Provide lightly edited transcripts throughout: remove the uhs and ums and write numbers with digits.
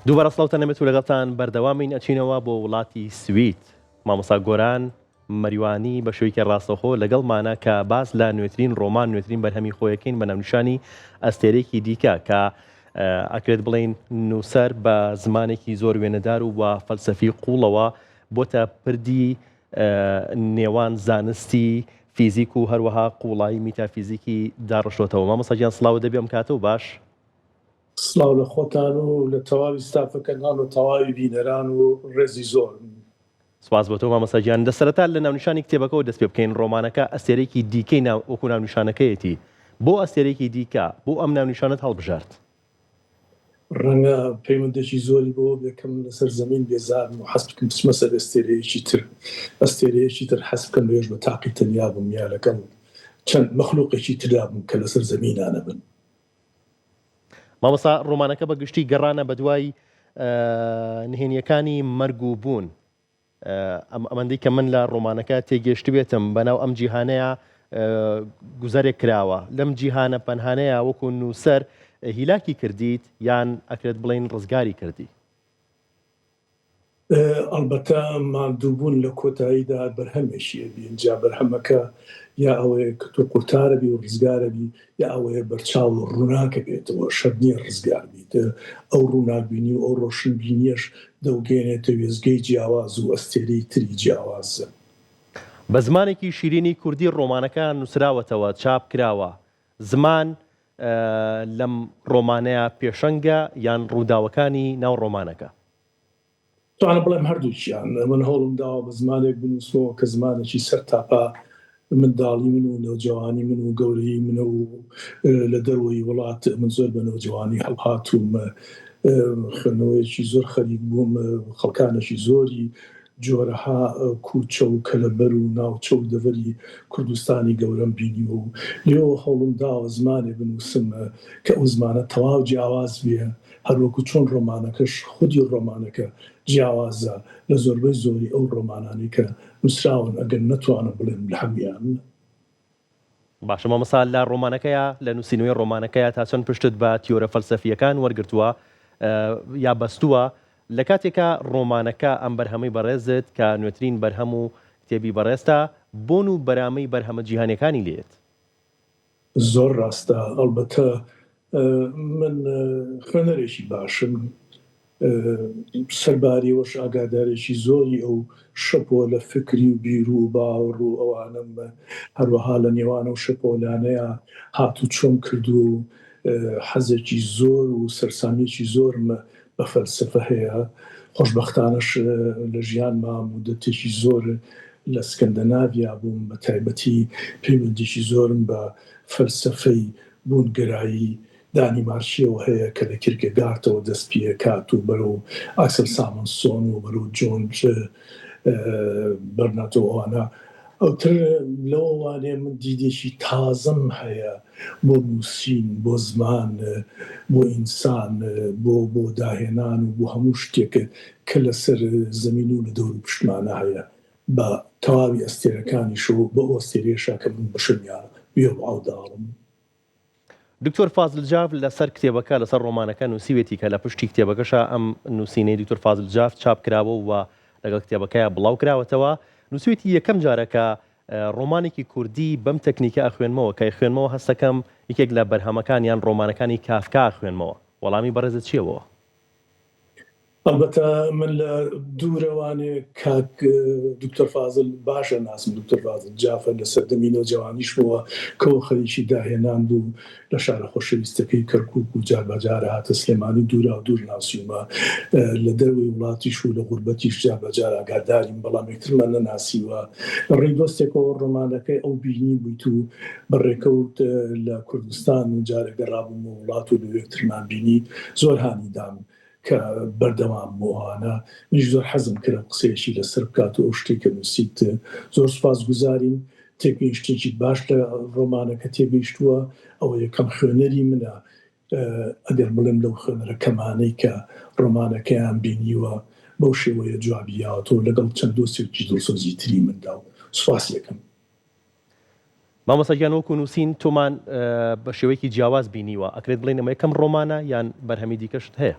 دووبارە سڵاو تەنەمێت و لەگەڵتان بەردەوامین ئەچینەوە بۆ وڵاتی سوید. مامۆستا گۆران مەریوانی بە شێوەیەکی ڕاستەوخۆ لەگەڵمانە کە باس لە نوێترین ڕۆمان نوێترین بەرهەمی خۆیەکەین بە ناونیشانی ئەستێرەیەکی دیکە کە ئەکرێت بڵێن نووسەر بە زمانێکی زۆر وێنەدار و بە فەلسەفی قوڵەوە بۆتە پردی نێوان زانستی فیزیک و هەروەها قوڵایی میتافیزیکی داڕشتەوە. مامۆستا گیان سڵاو دەبێم کاتە و باش. سڵاو لە خۆتان و لە تەواوی ستافەکەتان و تەواوی بینەران و ڕێزی زۆر. سواز بۆ تۆ مامۆستا گیان. دەسەرەتا لە ناونیشانی کتێبەکەەوە دەست پێ بکەین. ڕۆمانەکە ئەستێرەیەکی دیکەی وەکو ناونیشانەکەیەتی. بۆ ئەستێرەیەکی دیکە بۆ ئەم ناونیشانت هەڵبژارد؟ ڕەنگە پەیوەندێکی زۆری بۆ بێکەم لەسەر زەمین بێزارم و حەز بکەم بچمە سەر ئەستێرەیەکی تر حەز بکەم بێژ بە تاقی تەنیا بم یا لەگەڵ چەند مەخلووقێکی تردا بم کە لەسەر زەمینانە بن. مامۆستا ڕۆمانەکە بە گشتی گەڕانە بە دوای نهێنیەکانی مەرگ و بوون. ئەمەندەی کە من لە ڕۆمانەکە تێگەشت بێتم بەناو ئەم جیهانەیە گوزارێک کراوە. لەم جیهانە پەنهانەیە وەکو نووسەر هیلاکی کردیت یان ئەکرێت بڵێن ڕزگاری کردی؟ ئەلبەتە ماندووبوون لە کۆتاییدا بەرهەمێکیە بینجا بەرهەمەکە یا ئەوەیە کە تۆ قورتارە بی و ڕزگارە بی یا ئەوەیە بەرچاو و ڕووناکە بێتەوە شەر نییە ڕزگار بیت. ئەو ڕووناکبینی و ئەو ڕۆشنبینیەش دەوگەێنێتە وێزگەی جیاواز و ئەستێرەی تری جیاوازە. بە زمانێکی شیرینی کوردی ڕۆمانەکە نووسراوەتەوە، چاپ کراوە. زمان لەم ڕۆمانەیە پێشەنگە یان ڕووداوەکانی ناو ڕۆمانەکە؟ توانە بڵێم هەردووچیان. من هەوڵم داوە بە زمانێک بنووسەوە کە زمانێکی سەر تاپا منداڵی من و نەوجوانی من و گەورەی منە و لە دەروەی وڵات من زۆر بە نەوجوانی هەڵهاتووم، خوێندنەوەیەکی زۆر خەریک بووم، خەڵکانێکی زۆری جۆرەها کوچە و کەلەبەر و ناوچە و دەڤەری کوردستانی گەورەم بینی و لێەوە هەوڵم داوە زمانێ بنووسم کە ئەو زمانە تەواو جیاواز بێ، هەروەکو چۆن ڕۆمانەکەش خودی ڕۆمانەکە جیاوازە لە زۆربەی زۆری ئەو ڕۆمانانی کە نووسراون ئەگەر نەتوانم بڵێم لە هەمویان. باشە مامۆستا لە ڕۆمانەکەیە لە نووسینەوەی ڕۆمانەکەیە تا چەند پشتت بە تیۆرە فەلسەفیەکان وەرگرتووە یا بەستووە لە کاتێکە ڕۆمانەکە ئەم بەرهەمەی بەڕێزت کە نوێترین بەرهەم و کتێبی بەڕێستە بۆن و بەرامەی بەرهەمە جیهانیەکانی لێت؟ زۆر ڕاستە. ئەلبەتە من خوێنەرێکی باشم، سەرباریەوەش ئاگادارێکی زۆری ئەو شەپۆ لە فکری و بیر و باوەڕ و ئەوانم هەروەها لە نێوانە و شەپۆلانەیە هاتوو چۆم کردو و حەزێکی زۆر و سەرسامیێکی زۆرم بە فەلسەفە هەیە. خۆشبەختانەش لە ژیانما مودەتێکی زۆر لە سکەندەناڤیا بووم، بە تایبەتی پەیوەندیی زۆرم بە فەلسەفەی بوونگەرایی دانیمارشیەوە هەیە کە لە کیرکێگارتەوە دەست پێکات و بەرەو ئاکسل سامۆنسۆن و بەرەو جۆن بەرناتۆوانە. ئەوتر لەوەوانێ من دیدێکی تازەم هەیە بۆ نووسین، بۆ زمان، بۆ ئینسان، بۆ داهێنان و بۆ هەموو شتێکە کە لەسەر زەمین و لە دەور پشتمانە هەیە بە تەواوی ئەستێرەکانیشەوە بە ئەستێرێشا کە من بشمیان وێ ئاوداڵم. دکتۆر فازل جاف لەسەر کتێبەکە لەسەر ڕۆمانەکە نووسیوێتی کە لە پشتی کتێبەکەشە ئەم نووسینەی دکتۆر فازل جاف چاپ کراوە و لەگەڵ کتێبەکەیە بڵاو کراوەتەوە. نووسیوێتی یەکەم جارەکە ڕۆمانێکی کوردی بەم تەکنیکە ئەخوێنمەوە کە خوێنمەوە هەستەکەم یەکێک لە بەرهەمەکان یان ڕۆمانەکانی کافکا خوێنمەوە. وەڵامی بەڕێزت چیەوە؟ ئەلبەتە من لە دوورەوانێ کاک دکتۆر فازل باشە ناسم دکتۆر فازل جافە لە سەردەمی نەوجەوانیشمەوە کەەوە خەریکی داهێنان بوو لە شارە خۆشەویستەکەی کەرکووک و جاربەجارە هاتە سلێمانی دوورا و دوور ناسیومە لە دەروی وڵاتیش و لە غوربەتیش جاربەجار ئاگاداریم، بەڵام یەکترمان نەناسیوە. ڕێی دۆستێکەوە ڕۆمانەکەی ئەو بینی بوویت و بەڕێکەوت لە کوردستان و جارێگە ڕابووم و وڵات و لە یەکترمان بینی زۆر هانیدام کە بەردەوام بۆوانە. منیش زۆر حەزم کرد قسەیەکی لەسەر بکات و ئەو شتێککە نووسیت. زۆر سوپاس گوزارین. تێبگەی شتێکی باش لە ڕۆمانەکە تێگەیشتووە. ئەوە یەکەم خوێنەری منە ئەگەر بڵێم لەو خوێنەرەکەمانەی کە ڕۆمانەکەیان بینیوە بەو شێوەیە جوابیاوەتەوە لەگەڵ چەند دۆستێکی دڵسۆزی تری مندا و سوپاس یەکەم. مامۆستا گیان وەکو نووسین تۆمان بە شێوەیەکی جیاواز بینیوە، ئەکرێت بڵێن ئەمە یەکەم ڕۆمانە یان بەرهەمی دیکەشت هەیە؟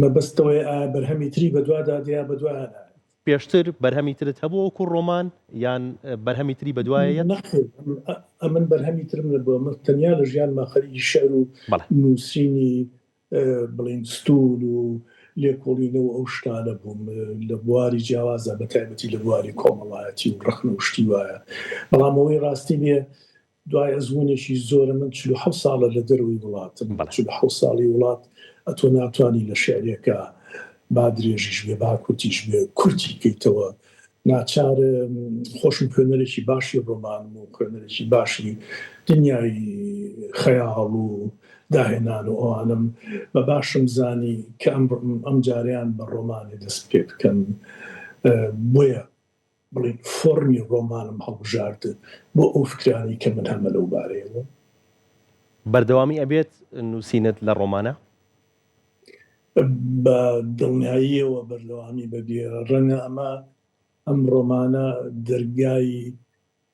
مەبەستەوەی بەرهەمی تری بەدوادا دیا بەدوایانە پێشتر بەرهەمی ترت هەبوو وەکو ڕۆمان یان بەرهەمی تری بەدوایەت؟ ئەمن بەرهەمی ترم لەبووە تەنیا لە ژیانما خەریکی شەعر و نووسینی بڵین ستون و لێکۆڵینەوە ئەو شتانە بووم لە بواری جیاوازە بە تایبەتی لە بواری کۆمەڵایەتی و ڕخنە و شتی وایە. بەڵام ئەوەی ڕاستی بێ دوای ئەزمونێکی زۆرە من 47 ساڵە لە دەروی وڵاتم 47 ساڵی وڵات ئەتۆ ناتوانانی لە شعرێکە با درێژیش بێ با کورتیش بێ کورتی کەیتەوە ناچار خۆشم خوێنەرێکی باشی ڕۆمانم و خوێنەرێکی باشی دنیای خەیاڵ و داهێنان و ئەوانم بە باشم زانی کە ئەم جاریان بە ڕۆمانی دەست پێ بکەم بۆیە بڵین فۆرمی ڕۆمانم هەڵبژارد بۆ ئەو فکرانی کە من هەمە لەو بارەیەوە. بەردەوامی ئەبێت نووسینت لە ڕۆمانە؟ بە دڵنیاییەوە بەردەوامی بەبێ ڕەنگە ئەم ڕۆمانە دەرگای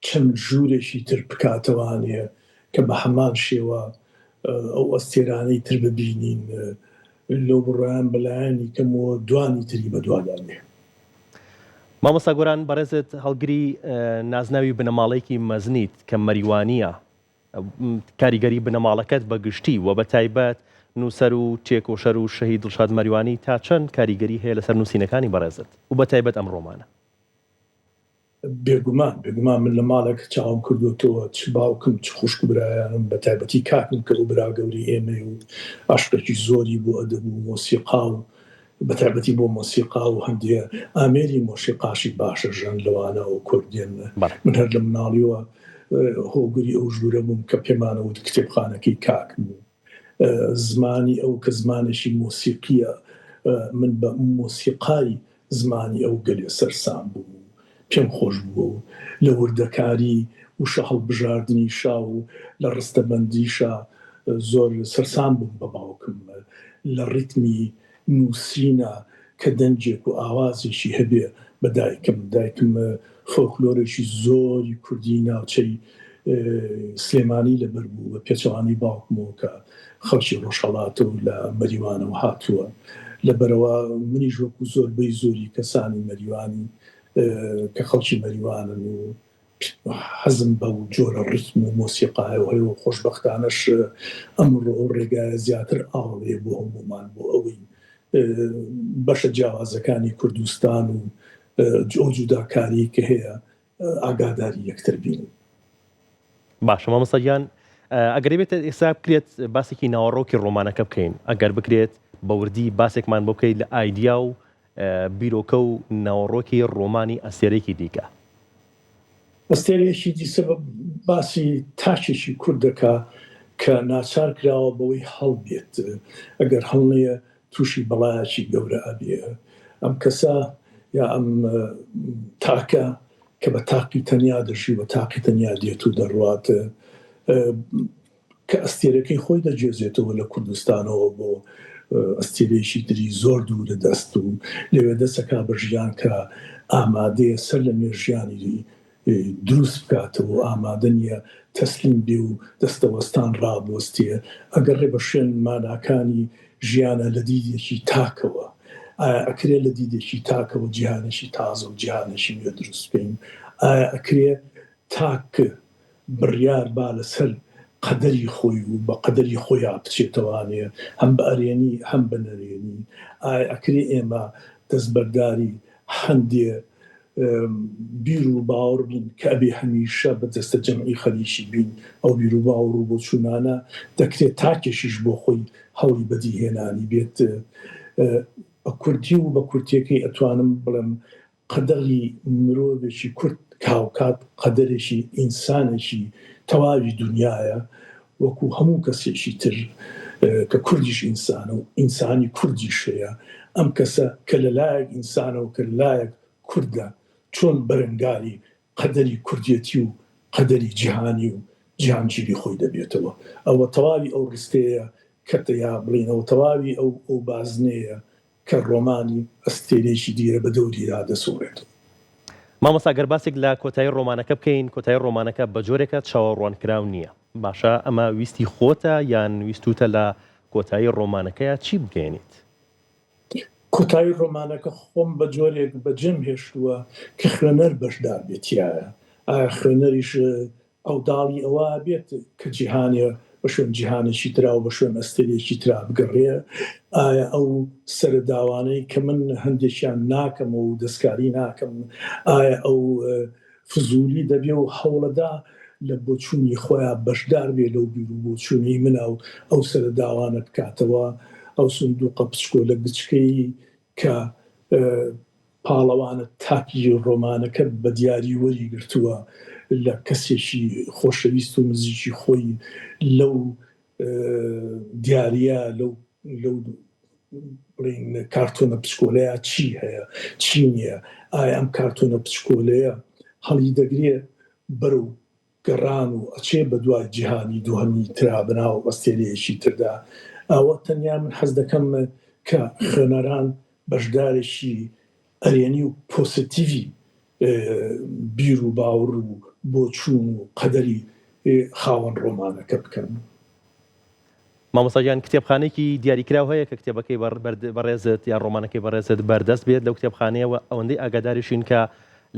چەند ژوورێکی تر بکاتەوانێ کە بە هەمان شێوە ئەو ئەستێرانەی تر ببینین لەو بڕیان بەلایانی کەمەوە دوانی تری بەدوادانێ. مامۆستا گۆران بەڕێزت هەڵگری نازناوی بنەماڵەیەکی مەزنیت کە مەریوانیە کاریگەری بنەماڵەکەت بە گشتی و بە تایبەت نووسەر و چێکۆشەر و شەهید دڵشاد مەریوانی تا چەند کاریگەری هەیە لەسەر نووسینەکانی بەڕێزت و بە تایبەت ئەم ڕۆمانە؟ بێگومان من لە ماڵێک چاوم کردوتەوە چ باوکم چ خوشک برایانم بە تایبەتی کاکم کە و برا گەوری ئێمە و عاشقێکی زۆری بۆ ئەدەب و مۆسیقا و بە تایبەتی بۆ مۆسیقا و هەندێ ئامێری مۆسیقاشی باشە ژەن لەوانە و کوردێن. من هەر لە مناڵیەوە هۆگری ئەو ژوورە بووم کە پێمانەوت کتێبخانەکەی کاکم و زمانی ئەو کە زمانێکی مۆسیقیە من بە مۆسیقای زمانی ئەو گەلێ سەرسام بوو پێم خۆش بوو لە وردەکاری و شە هەڵبژاردننی شا و لە ڕستەبەندیشە زۆر سەرسام بووم بە باوکم لە ڕیتمی نووسینە کە دەنجێک و ئاوازێکی هەبێ بە دایکم فۆکلۆرێکی زۆری کوردی ناوچەی سلێمانی لەبەر بوو بە پێچەوانی باوکمەوە کە خەڵکی ڕۆژهەڵاتە و لە مەریوانەوە هاتووە لەبەرەوە منیش وەکو زۆربەی زۆری کەسانی مەریوانی کە خەڵکی مەریوانن و حەزم بە و جۆرە ڕیتم و مۆسیقایەوە هەیە و خۆشبەختانەش ئەمڕۆ ڕێگایە زیاتر ئاڵێ بۆ هەمومان بۆ ئەوەی بەشە جیاوازەکانی کوردستان و ئەو جوداکاری کە هەیە ئاگاداری یەکتر بین. باشە مامۆستا گیان ئەگەر بێت ئێستا بکرێت باسێکی ناوەڕۆکی ڕۆمانەکە بکەین ئەگەر بکرێت بە وردی باسێکمان بۆ بکەیت لە ئایدیا و بیرۆکە و ناوەڕۆکی ڕۆمانی ئەستێرەیەکی دیکە. ئەستێرەیەکی دیسە باسی تاچێکی کوردەکە کە ناچار کراوە بەوەی هەڵبێت ئەگەر هەڵنەیە تووشی بەڵایەکی گەورە ئەبێ ئەم کەسە یا ئەم تاکە کە بە تاقی تەنیا دەژی بە تاقی تەنیا دێت و دەڕواتە کە ئەستێرەکەی خۆی دەجێزێتەوە لە کوردستانەوە بۆ ئەستێرەیەکی تری زۆر دوورە دەست و لەوێ دەسەکا بە ژیان کە ئامادەیە سەر لە مێژیانی دروست بکاتەوە ئامادە نیە تەسلیم بێ و دەستەوەستان ڕابوەستێ ئەگەر ڕێ بە شوێن ماناکانی ژیانە لە دیدێکی تاکەوە ئەکرێ لە دیدێکی تاکەوە جیهانێکی تازە و جیهانێکی نوێ دروست بکەین ئەکرێ تاک بڕیار با لەسەر قەدەری خۆی و بە قەدەری خۆیان بچێتەوانێ هەم بە ئەرێنی هەم بە نەرێنی ئەکرێ ئێمە دەستبەرداری هەندێ بیر و باوەڕ بین کە ئەبێ هەمیشە بەدەستە جەمعی خەریکی بین ئەو بیر و باوەڕ و بۆ چوونانە دەکرێت تاکێشیش بۆ خۆی هەوڵی بەدیهێنانی بێت بە کوردی و بە کورتیەکەی ئەتوانم بڵێم قەدەری مرۆڤێکی کورد کاوکات قەدەرێکی ئینسانێکی تەواوی دنیاە وەکو هەموو کەسێکی تر کە کوردیش ئینسانە و ئینسانی کوردیش هەیە ئەم کەسە کە لەلایەک ئینسانە و کە لەلایەک کوردە چۆن بەرەنگاری قەدەری کوردیەتی و قەدەری جیهانی و جیهانگیری خۆی دەبێتەوە ئەوە تەواوی ئەو ڕستەیە کەتەیا بڵینەوە تەواوی ئەو بازنەیە کە ڕۆمانی ئەستێرێکی دیرە بە دەوریدا دەسوڕێت. مامۆستا گەر باسێک لە کۆتایی ڕۆمانەکە بکەین کۆتایی ڕۆمانەکە بە جۆرێکە چاوەڕوانکراو نییە باشە ئەمە ویستی خۆتە یان ویستوتە لە کۆتایی ڕۆمانەکەیە چی بگەێنیت؟ کۆتایی ڕۆمانەکە خۆم بە جۆرێک بەجێم هێشتووە کە خوێنەر بەشدار بێتیایە ئایا خوێنەریش ئەوداڵی ئەوە بێت کە جیهانێ بە شوێن جیهانێکی ترا و بە شوێن ئەستێرێکی ترا بگەڕێ ئایا ئەو سەرداوانەی کە من هەندێکیان ناکەم و دەستکاری ناکەم ئایا ئەو فزولی دەبێ و هەوڵەدا لە بۆچوونی خۆیان بەشدار بێ لەو بیر و بۆچوونی منە و ئەو سەرداوانە بکاتەوە ئەو سندوقە پچکۆلە گچکەی کە پاڵەوانە تاکی ڕۆمانەکە بە دیاری وەریگرتووە لە کەسێکی خۆشەویست و نزیکی خۆی لەو دیاریە لەو کارتۆنە پچکۆلەیە چی هەیە چی نییە ئایا ئەم کارتۆنە پچکۆلەیە هەڵی دەگرێ بەرەو گەڕان و ئەچێ بە دوای جیهانی دووهەمی ترا بناو ئەستێرەیەکی تردا ئەوە تەنیا من حەز دەکەم کە خوێنەران بەشدارێکی ئەرێنی و پۆزتیڤی بیر و باوەڕ و بۆچوون و قەدەری خاوەن ڕۆمانەکە بکەن. مامۆستاگیان کتێبخانەیەکی دیاریکراو هەیە کە کتێبەکەی بەڕێزت یان ڕۆمانەکەی بەڕێزت بەردەست بێت لەو کتێبخانەیەوە ئەوەندەی ئاگاداریشین کە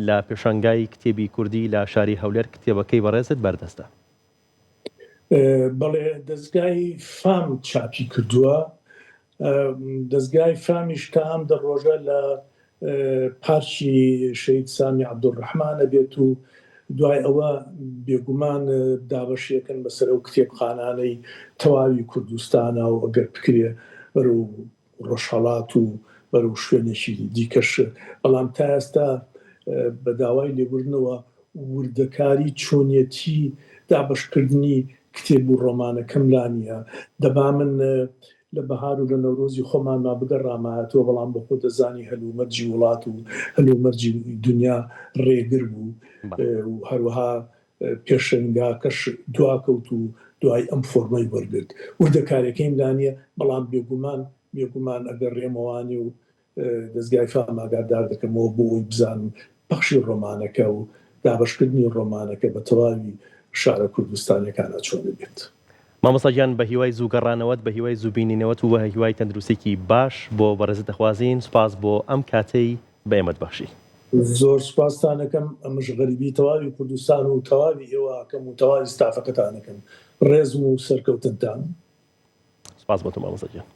لە پێشەنگای کتێبی کوردی لە شاری هەولێر کتێبەکەی بەڕێزت بەردەستە. بەڵێ دەستگای فام چاپی کردووە دەستگای فامیش تا ئەم دەڕۆژە لە پارچی شەید سامی عەبدوڕەحمانە بێت و دوای ئەوە بێگومان دابەشیەکەن بەسەر ئەو کتێبخانانەی تەواوی کوردستانە و ئەگەر بکرێ بەرەو ڕۆژهەڵات و بەرەو شوێنێکی دیکەش بەڵام تا ئێستا بە داوای لێبوردنەوە وردەکاری چۆنیەتی دابەشکردنی کتێب و ڕۆمانەکەم لانیە دەبا من لە بەهار و لە نەورۆزی خۆمان ما بگەڕامایەتەوە بەڵام بە خۆ دەزانی هەلومەرجی وڵات و هەلومەرجی دنیا ڕێگر بوو و هەروەها پێشەنگاکەش دواکەوت و دوای ئەم فۆرمەی وەرگرت وردەکارەکەیم لانیە بەڵام بێگومان ئەگەر ڕێمەوانی و دەستگای فام ئاگادار دەکەمەوە بۆ ئەوی بزانم بەخشی ڕۆمانەکە و دابەشکردنی ڕۆمانەکە بە تەواوی شارە کوردستانیەکانە چۆن دەبێت. مامۆستاگیان بە هیوای زوو گەڕانەوەت بە هیوای زوو بینینەوەت و بە هیوای تەندروستێکی باش بۆ بەڕێزت دەخوازین سوپاس بۆ ئەم کاتەی بە ئێمەت بەخشی. زۆر سوپاستانەکەم ئەمەش غەریبی تەواوی کوردستان و تەواوی ئێوەکەم و تەواوی ستافەکەتانەکەم ڕێزم و سەرکەوتنتان. سوپاس بۆ تۆ مامۆستاگیان.